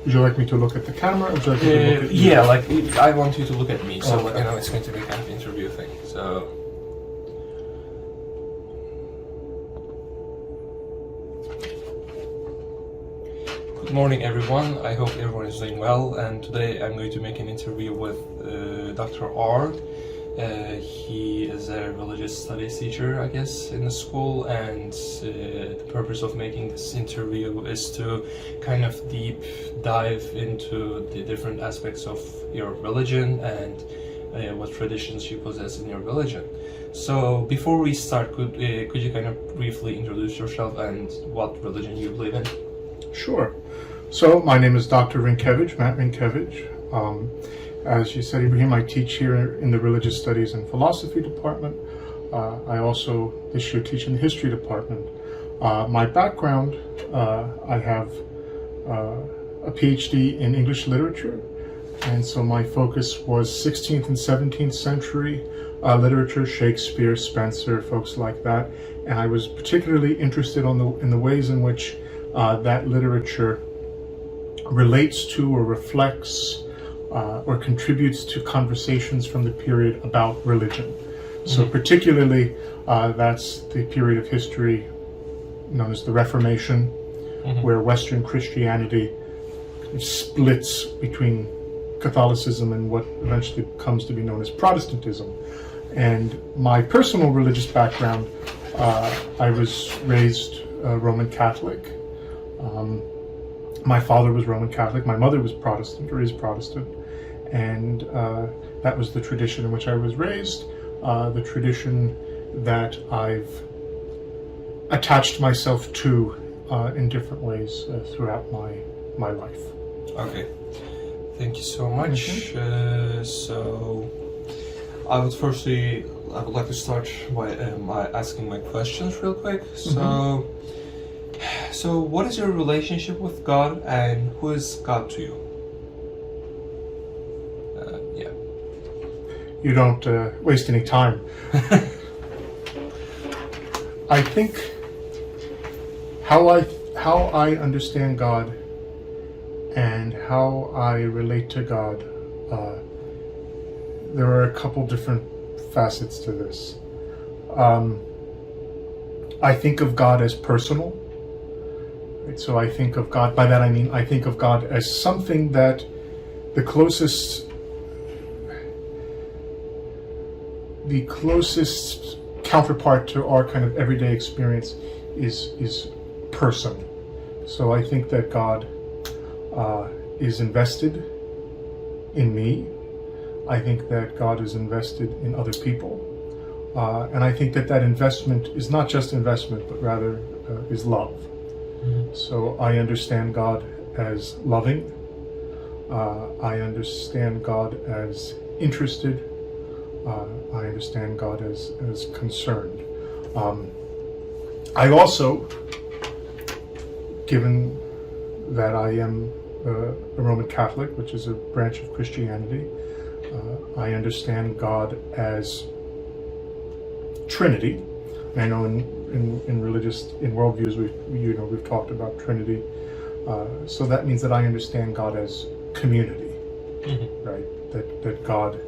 Would you like me to look at the camera, or would you like me to look at you? Yeah, like I want you to look at me, so Okay. it's going to be kind of interview thing. So. Good morning, everyone. I hope everyone is doing well. And today I'm going to make an interview with Dr. R. He is a religious studies teacher, I guess, in the school, and the purpose of making this interview is to kind of deep dive into the different aspects of your religion and what traditions you possess in your religion. So before we start, could you kind of briefly introduce yourself and what religion you believe in? Sure. So my name is Dr. Rinkevich, Matt Rinkevich. As you said, Ibrahim, I teach here in the Religious Studies and Philosophy Department. I also this year teach in the History Department. My background, I have a PhD in English literature, and so my focus was 16th and 17th century literature, Shakespeare, Spencer, folks like that. And I was particularly interested in the ways in which that literature relates to or reflects or contributes to conversations from the period about religion. So particularly that's the period of history known as the Reformation, where Western Christianity splits between Catholicism and what eventually comes to be known as Protestantism. And my personal religious background, I was raised Roman Catholic. My father was Roman Catholic, my mother was Protestant, or is Protestant, and that was the tradition in which I was raised, the tradition that I've attached myself to in different ways throughout my life. Okay, thank you so much. So I would like to start by asking my questions real quick. So what is your relationship with God, and who is God to you? Yeah. You don't waste any time. I think how I understand God and how I relate to God, there are a couple different facets to this. I think of God as personal. So I think of God, by that I mean I think of God as something that the closest counterpart to our kind of everyday experience is person. So I think that God is invested in me. I think that God is invested in other people. And I think that investment is not just investment, but rather is love. So I understand God as loving. I understand God as interested. I understand God as concerned. I also, given that I am a Roman Catholic, which is a branch of Christianity, I understand God as Trinity. I know in worldviews we've talked about Trinity, so that means that I understand God as community, right? That God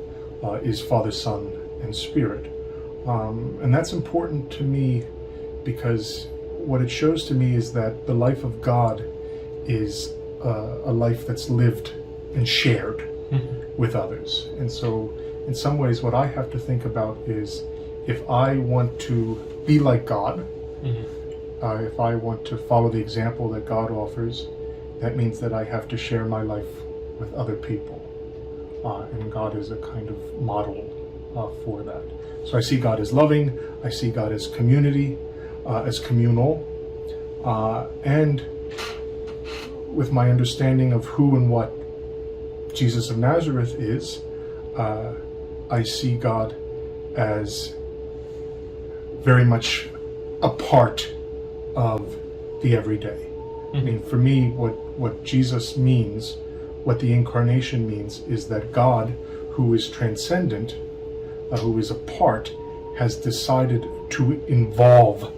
is Father, Son, and Spirit, and that's important to me because what it shows to me is that the life of God is a life that's lived and shared with others. And so in some ways what I have to think about is, if I want to be like God, if I want to follow the example that God offers, that means that I have to share my life with other people. And God is a kind of model for that. So I see God as loving, I see God as community, as communal, and with my understanding of who and what Jesus of Nazareth is, I see God as very much a part of the everyday. I mean, for me, what Jesus means, what the incarnation means, is that God, who is transcendent, who is a part, has decided to involve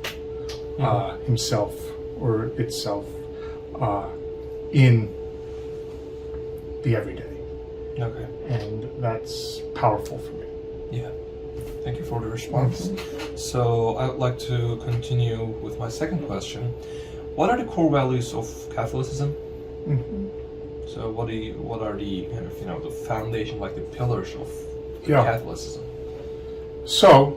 himself or itself in the everyday. Okay. And that's powerful for me. Yeah. Thank you for the response. So I would like to continue with my second question. What are the core values of Catholicism? So what are the kind of the foundation, like the pillars of Catholicism? So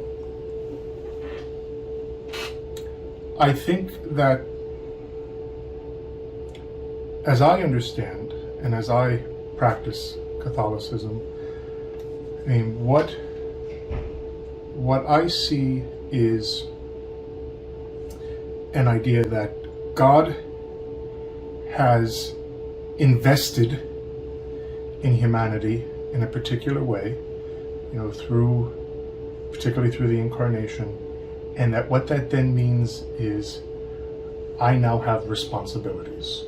I think that, as I understand and as I practice Catholicism, I mean, what I see is an idea that God has invested in humanity in a particular way, particularly through the incarnation, and that what that then means is I now have responsibilities.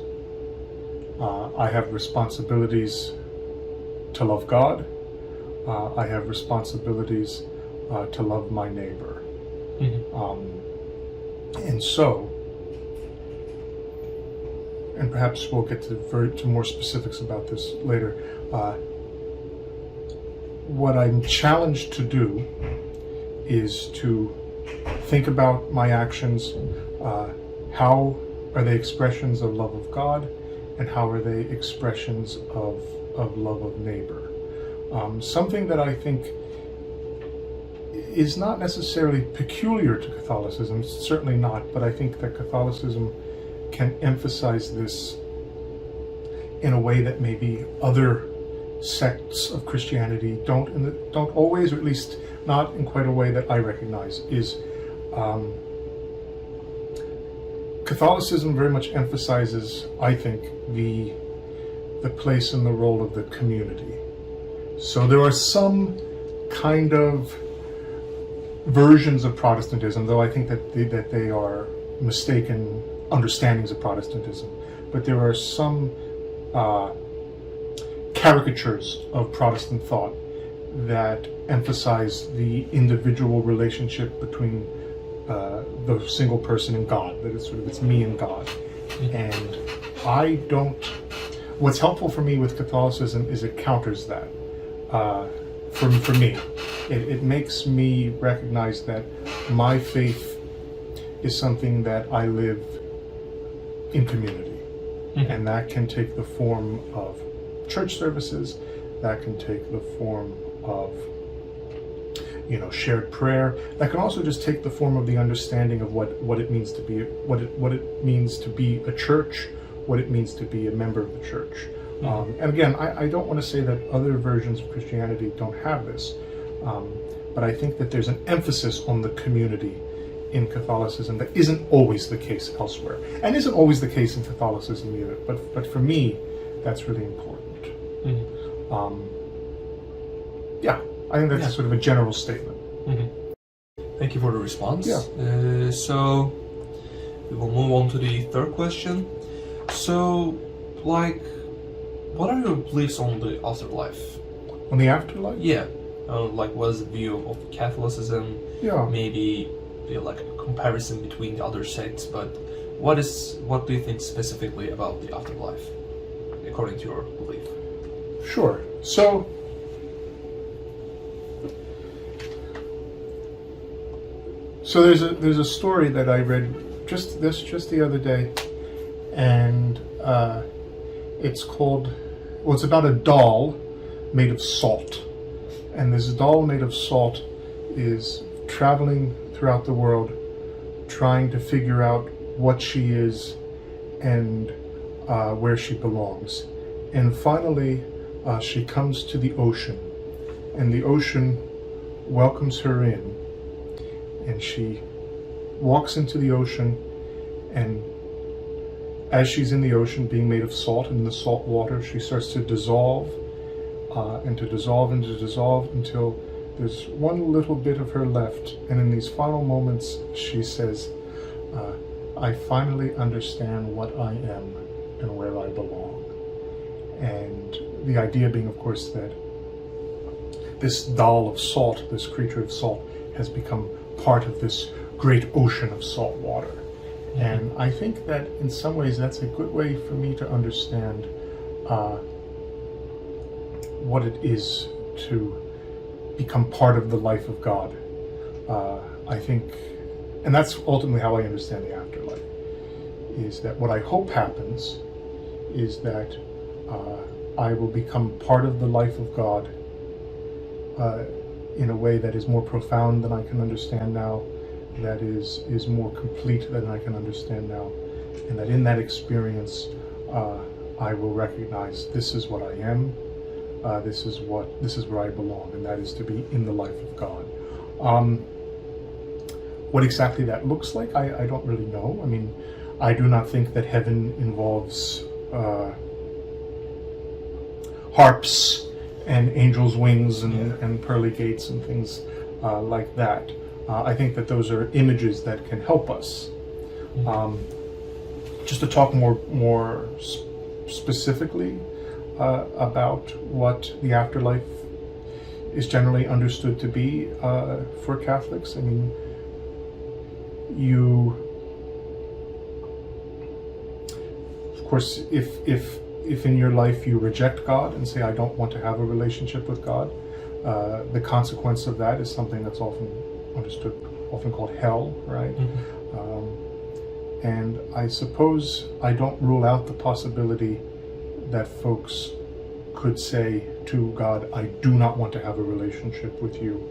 I have responsibilities to love God. I have responsibilities to love my neighbor. And so, and perhaps we'll get to more specifics about this later, what I'm challenged to do is to think about my actions. How are they expressions of love of God, and how are they expressions of love of neighbor? Something that I think is not necessarily peculiar to Catholicism, certainly not, but I think that Catholicism can emphasize this in a way that maybe other sects of Christianity don't always, or at least not in quite a way that I recognize, is Catholicism very much emphasizes, I think, the place and the role of the community. So there are some kind of versions of Protestantism, though I think that they are mistaken understandings of Protestantism, but there are some caricatures of Protestant thought that emphasize the individual relationship between the single person and God, that it's me and God. And what's helpful for me with Catholicism is it counters that. For me, it makes me recognize that my faith is something that I live in community, and that can take the form of church services, that can take the form of shared prayer, that can also just take the form of the understanding of what it means to be a church, what it means to be a member of the church. And again, I don't want to say that other versions of Christianity don't have this, but I think that there's an emphasis on the community in Catholicism that isn't always the case elsewhere, and isn't always the case in Catholicism either. But for me, that's really important. I think that's sort of a general statement. Thank you for the response. Yeah. So we will move on to the third question. So, what are your beliefs on the afterlife? On the afterlife? Yeah. What is the view of Catholicism? Yeah. Maybe like a comparison between the other sects, but what do you think specifically about the afterlife, according to your belief? Sure. So there's a story that I read just the other day, and it's about a doll made of salt, and this doll made of salt is traveling throughout the world trying to figure out what she is and where she belongs. And finally she comes to the ocean, and the ocean welcomes her in, and she walks into the ocean, and as she's in the ocean, being made of salt, and in the salt water, she starts to dissolve and to dissolve and to dissolve until there's one little bit of her left. And in these final moments, she says, I finally understand what I am and where I belong. And the idea being, of course, that this doll of salt, this creature of salt, has become part of this great ocean of salt water. And I think that in some ways that's a good way for me to understand what it is to become part of the life of God. I think, and that's ultimately how I understand the afterlife, is that what I hope happens is that I will become part of the life of God in a way that is more profound than I can understand now, that is more complete than I can understand now, and that in that experience I will recognize this is what I am, this is where I belong, and that is to be in the life of God. What exactly that looks like, I don't really know. I mean, I do not think that heaven involves harps and angels' wings and pearly gates and things like that. I think that those are images that can help us. Just to talk more specifically about what the afterlife is generally understood to be for Catholics. I mean, of course, if in your life you reject God and say, I don't want to have a relationship with God, the consequence of that is something that's often understood, often called hell, right? And I suppose I don't rule out the possibility that folks could say to God, I do not want to have a relationship with you,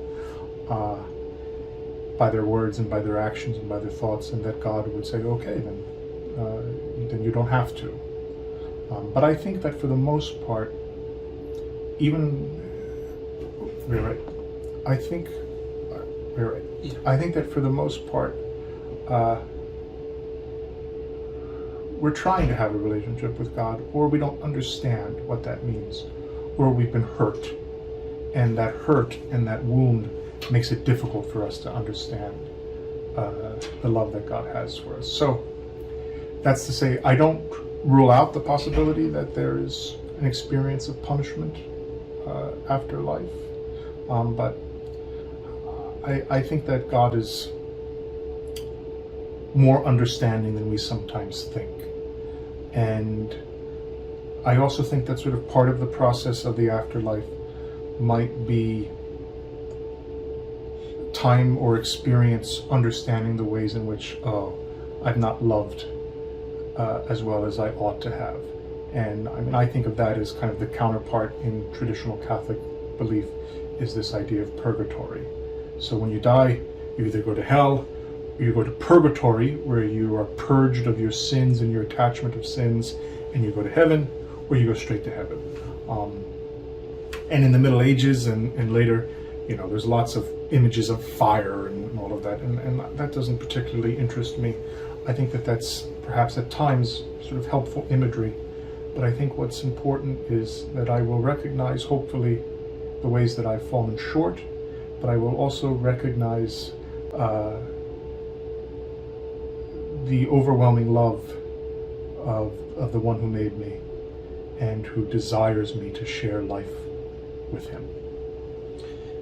by their words and by their actions and by their thoughts, and that God would say, okay, then you don't have to. But I think that for the most part, I think that for the most part, we're trying to have a relationship with God, or we don't understand what that means, or we've been hurt, and that hurt and that wound makes it difficult for us to understand the love that God has for us. So that's to say, I don't rule out the possibility that there is an experience of punishment after life, but I think that God is more understanding than we sometimes think. And I also think that sort of part of the process of the afterlife might be time or experience understanding the ways in which I've not loved as well as I ought to have. And I mean, I think of that as kind of the counterpart in traditional Catholic belief, is this idea of purgatory. So when you die, you either go to hell, or you go to purgatory, where you are purged of your sins and your attachment of sins, and you go to heaven, or you go straight to heaven. And in the Middle Ages and later, you know, there's lots of images of fire and all of that, and that doesn't particularly interest me. I think that that's perhaps at times sort of helpful imagery, but I think what's important is that I will recognize, hopefully, the ways that I've fallen short, but I will also recognize the overwhelming love of the one who made me and who desires me to share life with him.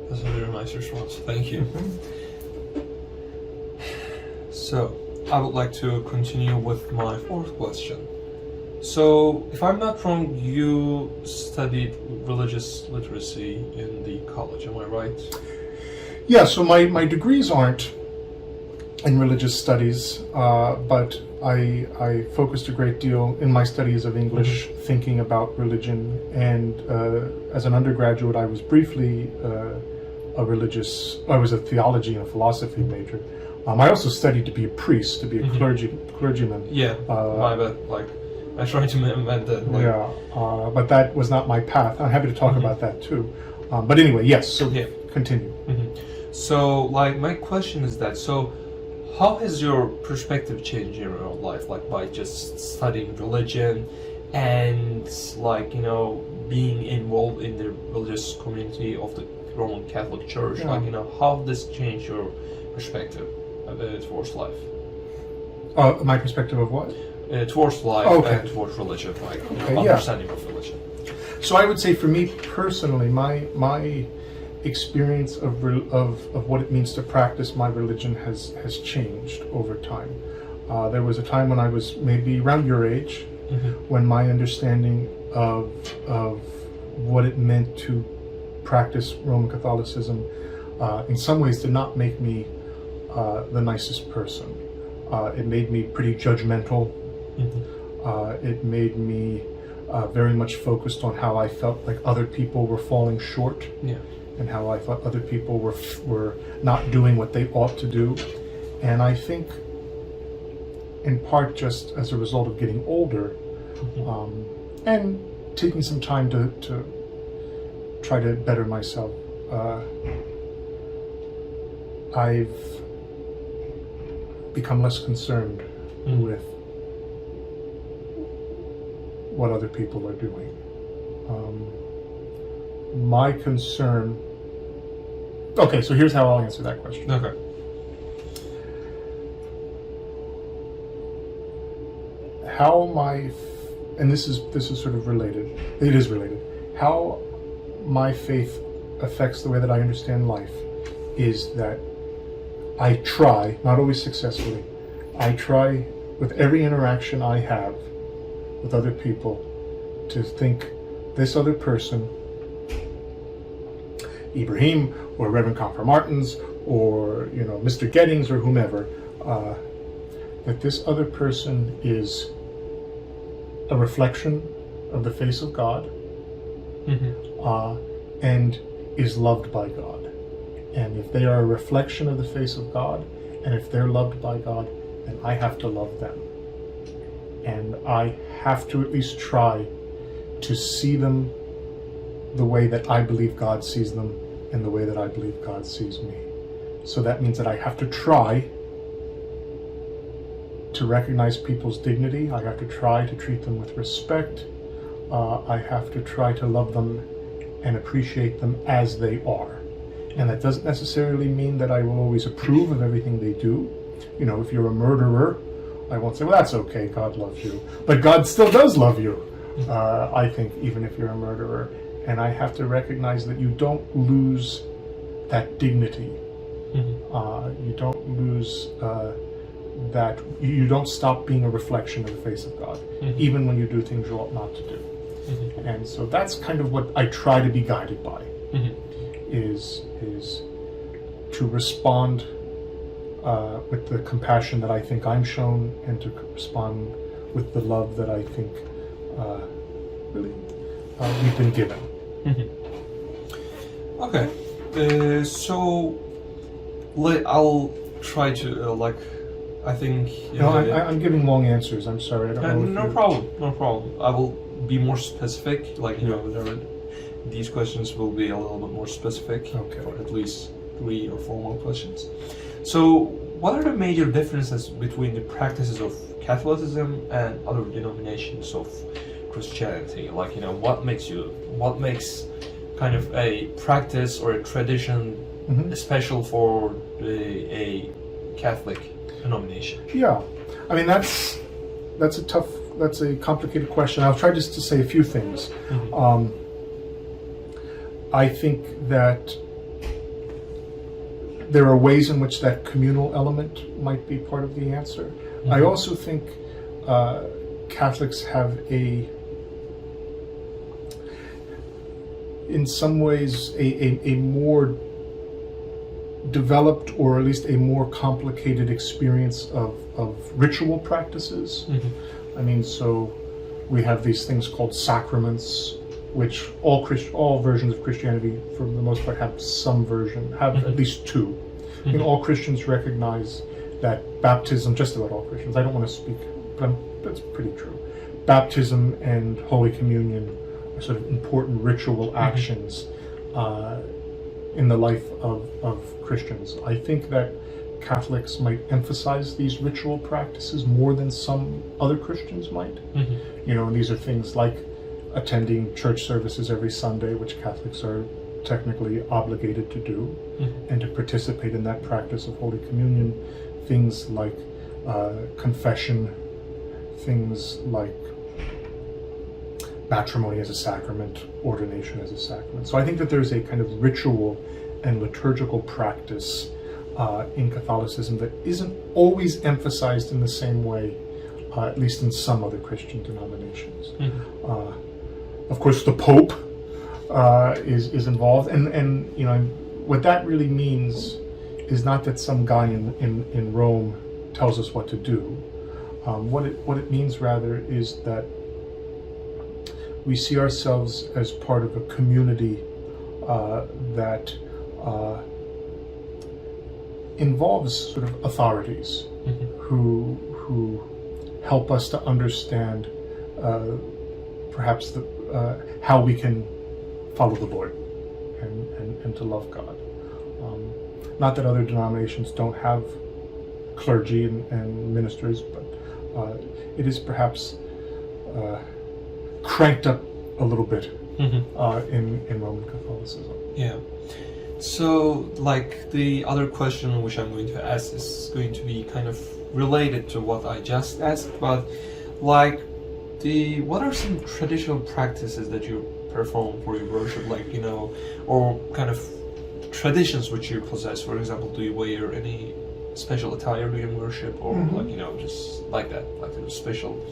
That's a very nice response. Thank you. So, I would like to continue with my fourth question. So, if I'm not wrong, you studied religious literacy in the college, am I right? Yeah, so my degrees aren't in religious studies, but I focused a great deal in my studies of English thinking about religion, and as an undergraduate I was briefly I was a theology and a philosophy major. I also studied to be a priest, to be a clergyman. Yeah, my bad. Like, I tried to mend that. Like... Yeah, but that was not my path. I'm happy to talk about that too. But anyway, yes. So yeah. Continue. So, like, my question is that. So, how has your perspective changed in your life? Like, by just studying religion, and like, you know, being involved in the religious community of the Roman Catholic Church. Yeah. Like, you know, how does this change your perspective towards life? My perspective of what? Towards life and towards religion, like understanding of religion. So I would say, for me personally, my experience of what it means to practice my religion has changed over time. There was a time when I was maybe around your age, when my understanding of what it meant to practice Roman Catholicism, in some ways did not make me the nicest person. It made me pretty judgmental. It made me very much focused on how I felt like other people were falling short, and how I thought other people were not doing what they ought to do. And I think, in part, just as a result of getting older, and taking some time to try to better myself, I've become less concerned with what other people are doing. My concern... Okay, so here's how I'll answer that question. Okay. How my... And this is sort of related. It is related. How my faith affects the way that I understand life is that I try, not always successfully, I try with every interaction I have with other people to think this other person, Ibrahim or Reverend Confer Martins or Mr. Gettings or whomever, that this other person is a reflection of the face of God, and is loved by God. And if they are a reflection of the face of God, and if they're loved by God, then I have to love them. And I have to at least try to see them the way that I believe God sees them and the way that I believe God sees me. So that means that I have to try to recognize people's dignity. I have to try to treat them with respect. I have to try to love them and appreciate them as they are. And that doesn't necessarily mean that I will always approve of everything they do. If you're a murderer, I won't say, well, that's okay, God loves you. But God still does love you, I think, even if you're a murderer. And I have to recognize that you don't lose that dignity. You don't lose that, you don't stop being a reflection of the face of God, even when you do things you ought not to do. And so that's kind of what I try to be guided by, is to respond with the compassion that I think I'm shown, and to respond with the love that I think really we've been given. Okay, so I'll try to I think... I'm giving long answers, I'm sorry. I don't know no problem. I will be more specific, these questions will be a little bit more specific, okay, for at least 3 or 4 more questions. So, what are the major differences between the practices of Catholicism and other denominations of Christianity? What makes kind of a practice or a tradition special for a Catholic denomination? Yeah, I mean that's a complicated question. I'll try just to say a few things. I think that there are ways in which that communal element might be part of the answer. I also think Catholics have in some ways a more developed, or at least a more complicated experience of ritual practices. I mean, so we have these things called sacraments, which all versions of Christianity, for the most part, have some version, have at least 2. I mean, all Christians recognize that baptism, just about all Christians, I don't want to speak, but that's pretty true. Baptism and Holy Communion are sort of important ritual actions in the life of Christians. I think that Catholics might emphasize these ritual practices more than some other Christians might. And these are things like attending church services every Sunday, which Catholics are technically obligated to do, and to participate in that practice of Holy Communion. Things like confession, things like matrimony as a sacrament, ordination as a sacrament. So I think that there's a kind of ritual and liturgical practice in Catholicism that isn't always emphasized in the same way, at least in some other Christian denominations. Of course, the Pope is involved, and you know what that really means is not that some guy in Rome tells us what to do. What it means rather is that we see ourselves as part of a community that involves sort of authorities who help us to understand perhaps how we can follow the Lord and to love God. Not that other denominations don't have clergy and ministers, but it is perhaps cranked up a little bit in Roman Catholicism. Yeah. So, like, the other question which I'm going to ask is going to be kind of related to what I just asked, but like, what are some traditional practices that you perform for your worship, like, you know, or kind of traditions which you possess? For example, do you wear any special attire during worship, or like, you know, just like that, like those special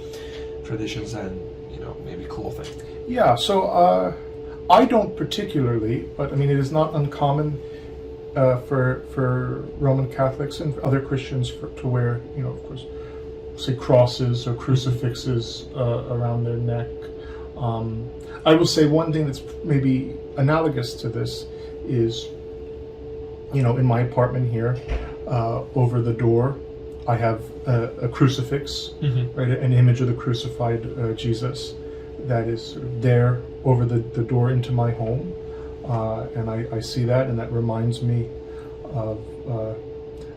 traditions and, you know, maybe clothing? Yeah, so I don't particularly, but I mean, it is not uncommon for Roman Catholics and other Christians to wear, you know, of course, say crosses or crucifixes around their neck. I will say one thing that's maybe analogous to this is, you know, in my apartment here, over the door, I have a crucifix, right, an image of the crucified Jesus that is sort of there over the door into my home, and I see that, and that reminds me of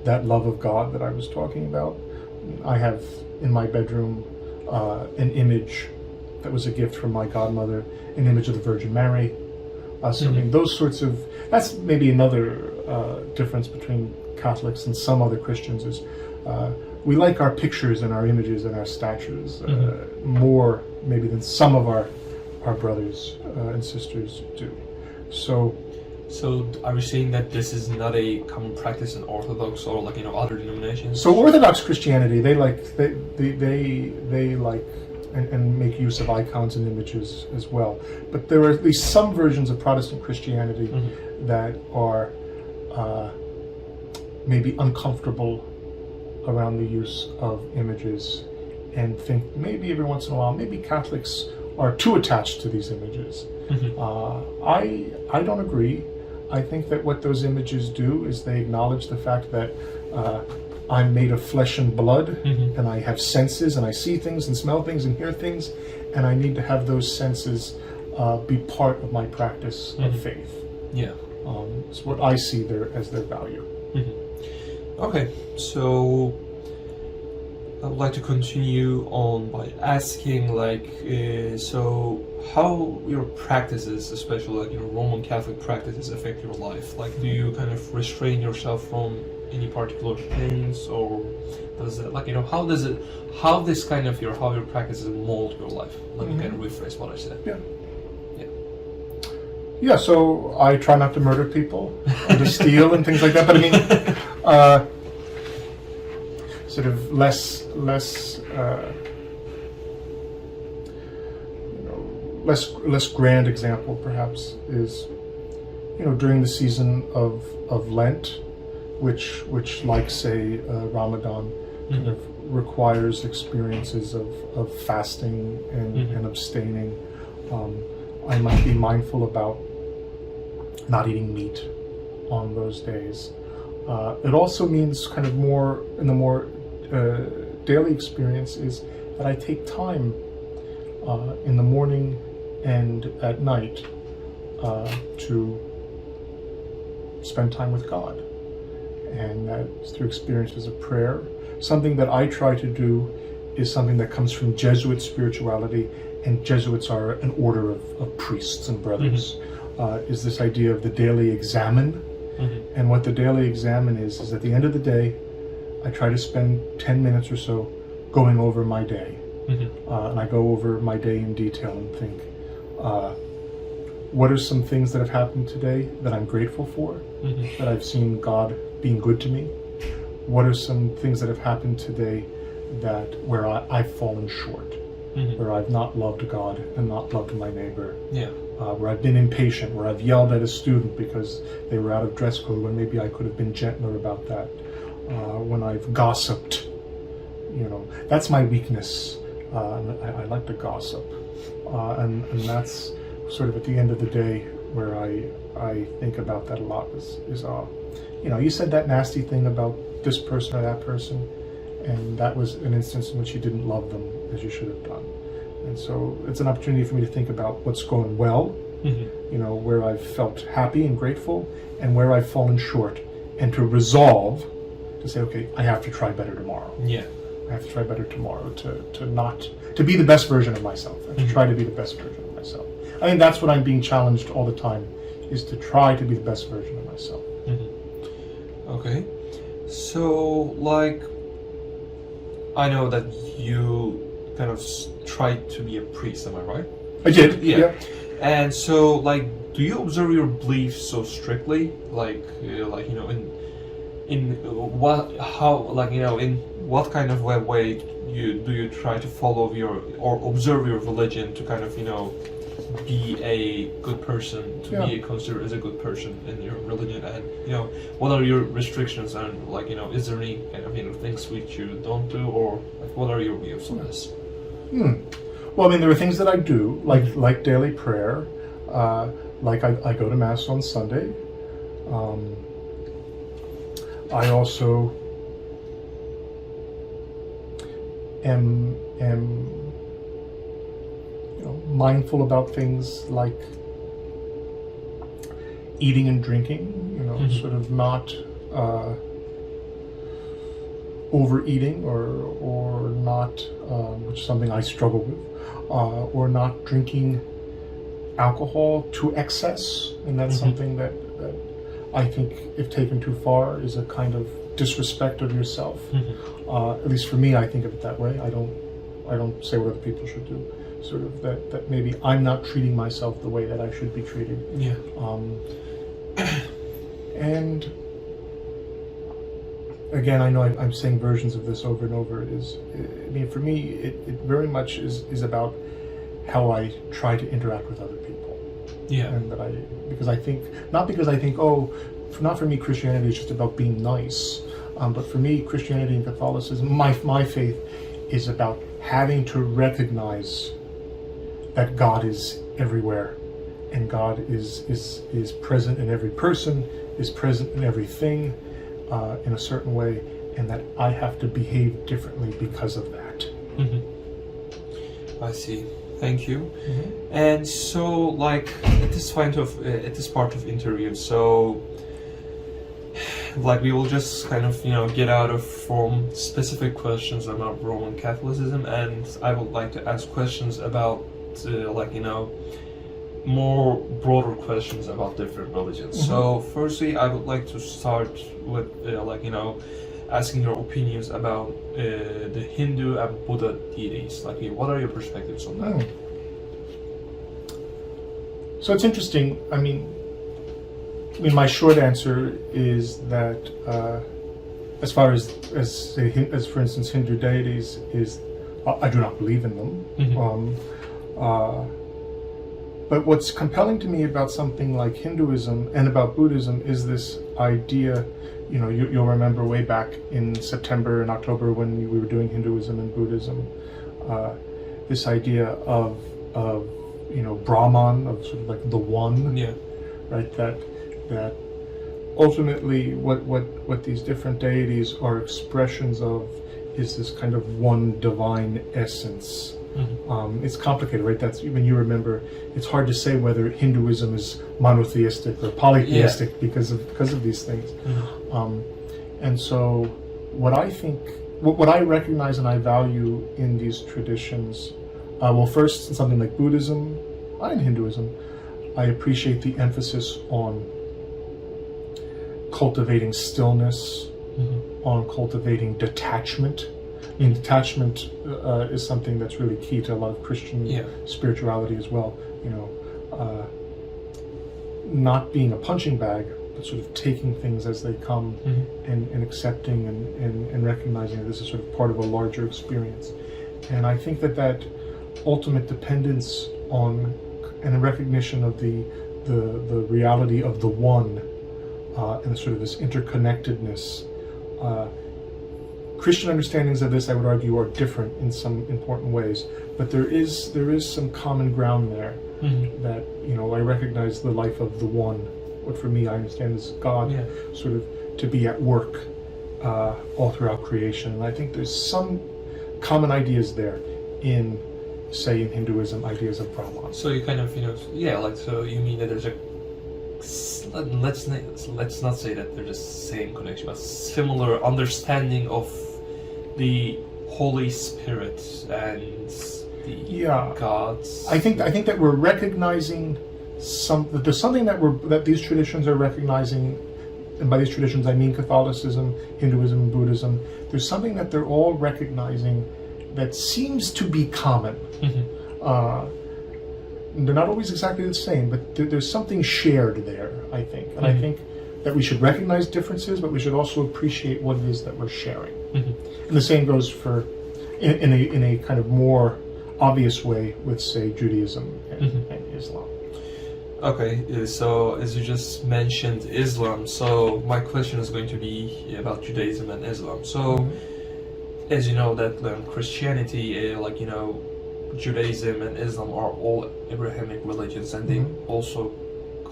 that love of God that I was talking about. I have in my bedroom an image that was a gift from my godmother, an image of the Virgin Mary. So I mean, those sorts of, that's maybe another difference between Catholics and some other Christians is we like our pictures and our images and our statues more maybe than some of our brothers and sisters do. So are you saying that this is not a common practice in Orthodox or, like, you know, other denominations? So Orthodox Christianity, they like and make use of icons and images as well. But there are at least some versions of Protestant Christianity that are maybe uncomfortable around the use of images, and think maybe every once in a while, maybe Catholics are too attached to these images. I don't agree. I think that what those images do is they acknowledge the fact that I'm made of flesh and blood, and I have senses, and I see things and smell things and hear things, and I need to have those senses be part of my practice of faith. Yeah. It's what I see as their value. Okay, so I would like to continue on by asking, like, so how your practices, especially, like, you know, Roman Catholic practices, affect your life? Like, do you kind of restrain yourself from any particular things, or does it, like, you know, how your practices mold your life? Let me kind of rephrase what I said. Yeah, so I try not to murder people or to steal and things like that, but I mean, sort of less grand example perhaps is, you know, during the season of Lent, which like, say, Ramadan, kind of requires experiences of fasting and abstaining. I might be mindful about not eating meat on those days. It also means kind of more daily experience is that I take time in the morning and at night to spend time with God, and that's through experiences of prayer. Something that I try to do is something that comes from Jesuit spirituality, and Jesuits are an order of priests and brothers, is this idea of the daily examen. And what the daily examen is at the end of the day, I try to spend 10 minutes or so going over my day. And I go over my day in detail and think, what are some things that have happened today that I'm grateful for, that I've seen God being good to me? What are some things that have happened today where I've fallen short, where I've not loved God and not loved my neighbor? where I've been impatient, where I've yelled at a student because they were out of dress code when maybe I could have been gentler about that, when I've gossiped. That's my weakness. I like to gossip, and that's sort of at the end of the day where I think about that a lot. You said that nasty thing about this person or that person, and that was an instance in which you didn't love them as you should have done. And so it's an opportunity for me to think about what's going well, where I've felt happy and grateful, and where I've fallen short, and to resolve to say, okay, I have to try better tomorrow. Yeah. I have to try better tomorrow to be the best version of myself, and to try to be the best version of myself. I think that's what I'm being challenged all the time, is to try to be the best version of myself. Okay. So, I know that you kind of tried to be a priest, am I right? I did. Yeah. And so, do you observe your beliefs so strictly? In what kind of way do you try to follow or observe your religion to kind of, be a good person, be considered as a good person in your religion, and what are your restrictions, and is there any kind of things which you don't do, or what are your views on this? Well, I mean, there are things that I do, like daily prayer, I go to Mass on Sunday. I also am mindful about things like eating and drinking, sort of not overeating or not, which is something I struggle with, or not drinking alcohol to excess, and that's something that I think, if taken too far, is a kind of disrespect of yourself. At least for me, I think of it that way. I don't say what other people should do. Sort of that maybe I'm not treating myself the way that I should be treated. Yeah. And again, I know I'm saying versions of this over and over. For me, it very much is about how I try to interact with other people. Yeah. And because I think, not for me, Christianity is just about being nice, but for me, Christianity and Catholicism, my faith, is about having to recognize that God is everywhere, and God is present in every person, is present in everything, in a certain way, and that I have to behave differently because of that. I see. Thank you. And so, at this part of interview, so we will just kind of get out of from specific questions about Roman Catholicism, and I would like to ask questions about more broader questions about different religions. So firstly, I would like to start with asking your opinions about the Hindu and Buddha deities. What are your perspectives on that? So it's interesting. I mean, my short answer is that as far as for instance, Hindu deities I do not believe in them. But what's compelling to me about something like Hinduism and about Buddhism is this idea. You'll remember way back in September and October when we were doing Hinduism and Buddhism, this idea of Brahman, of sort of like the one, right? That ultimately what these different deities are expressions of is this kind of one divine essence. It's complicated, right? That's when you remember. It's hard to say whether Hinduism is monotheistic or polytheistic because of these things. And so, what I recognize and I value in these traditions, first, in something like Buddhism and Hinduism, I appreciate the emphasis on cultivating stillness, on cultivating detachment. I mean, detachment is something that's really key to a lot of Christian spirituality as well. Not being a punching bag, but sort of taking things as they come, and accepting and recognizing that this is sort of part of a larger experience. And I think that ultimate dependence on and a recognition of the reality of the one, and sort of this interconnectedness. Christian understandings of this, I would argue, are different in some important ways, but there is some common ground there. That, you know, I recognize the life of the one, what for me I understand is God, sort of to be at work all throughout creation. And I think there's some common ideas there in, say, in Hinduism, ideas of Brahman. So you kind of, you know, yeah, like, so you mean that there's a, let's not say that they're the same connection, but similar understanding of the Holy Spirit and the gods. I think that we're recognizing that there's something that these traditions are recognizing, and by these traditions I mean Catholicism, Hinduism, and Buddhism. There's something that they're all recognizing that seems to be common. They're not always exactly the same, but there's something shared there, I think. And I think that we should recognize differences, but we should also appreciate what it is that we're sharing. And the same goes for, in a kind of more obvious way, with, say, Judaism and Islam. Okay, so as you just mentioned Islam, so my question is going to be about Judaism and Islam. So, as you know, that Christianity, like, you know, Judaism and Islam are all Abrahamic religions, and they also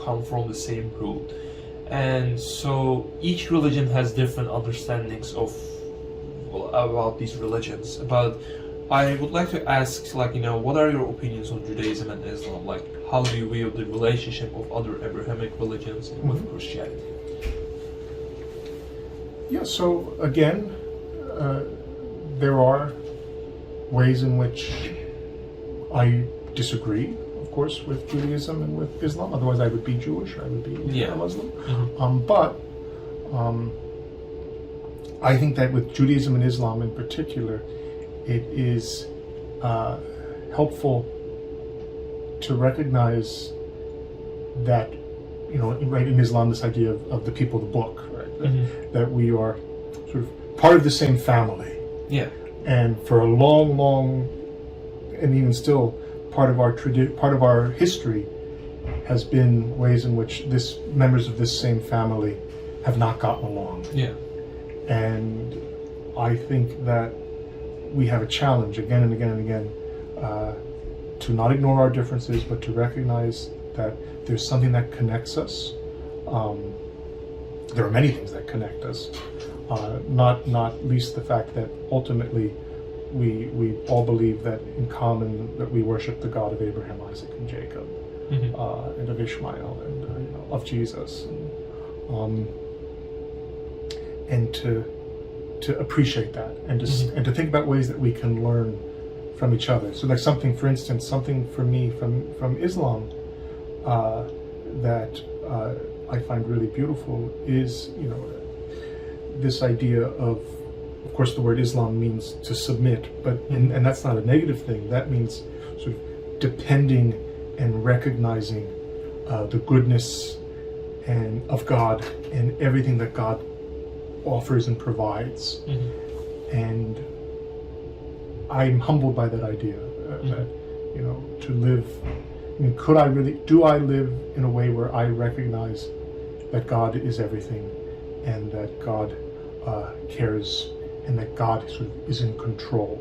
come from the same root. And so each religion has different understandings of, well, about these religions. But I would like to ask, like, you know, what are your opinions on Judaism and Islam? Like, how do you view the relationship of other Abrahamic religions with Christianity? Yeah, so again, there are ways in which I disagree, of course, with Judaism and with Islam. Otherwise, I would be Jewish, I would be a Muslim. But I think that with Judaism and Islam in particular, it is helpful to recognize that, you know, right, in Islam, this idea of the people of the book, right? That we are sort of part of the same family. Yeah. And for a long, and even still, part of our history has been ways in which members of this same family have not gotten along. Yeah. And I think that we have a challenge again and again and again to not ignore our differences, but to recognize that there's something that connects us. There are many things that connect us, not least the fact that ultimately we all believe that in common that we worship the God of Abraham, Isaac, and Jacob, and of Ishmael, and you know, of Jesus, and to appreciate that, and to think about ways that we can learn from each other. So, like, something for me from Islam that I find really beautiful is, you know, this idea of course, the word Islam means to submit, but and that's not a negative thing. That means sort of depending and recognizing the goodness and of God and everything that God offers and provides. And I'm humbled by that idea that, you know, to live. I mean, do I live in a way where I recognize that God is everything, and that God cares, and that God sort of is in control?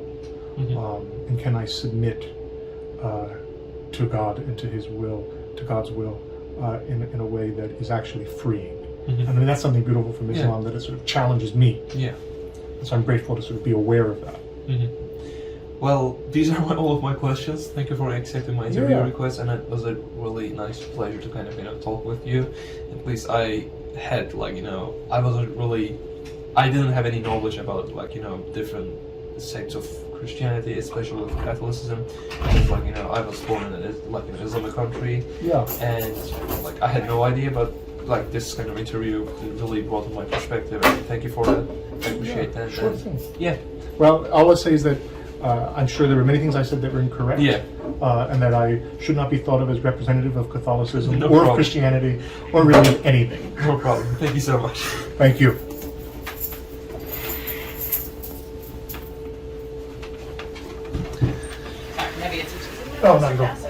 And can I submit to God and to His will, to God's will, in a way that is actually freeing? I mean, that's something beautiful from Islam, that it sort of challenges me. Yeah. And so I'm grateful to sort of be aware of that. Well, these are all of my questions. Thank you for accepting my interview request, and it was a really nice pleasure to kind of, you know, talk with you. And please, I had, like, you know, I didn't have any knowledge about, like, you know, different sects of Christianity, especially with Catholicism. Because, like, you know, I was born in an Islamic country, and like I had no idea. But like, this kind of interview really broadened my perspective, and thank you for that. I appreciate that. Sure thing. Yeah. Well, all I'll say is that I'm sure there were many things I said that were incorrect. Yeah. And that I should not be thought of as representative of Catholicism or of Christianity or really anything. No problem. Thank you so much. Thank you. Oh, not at all.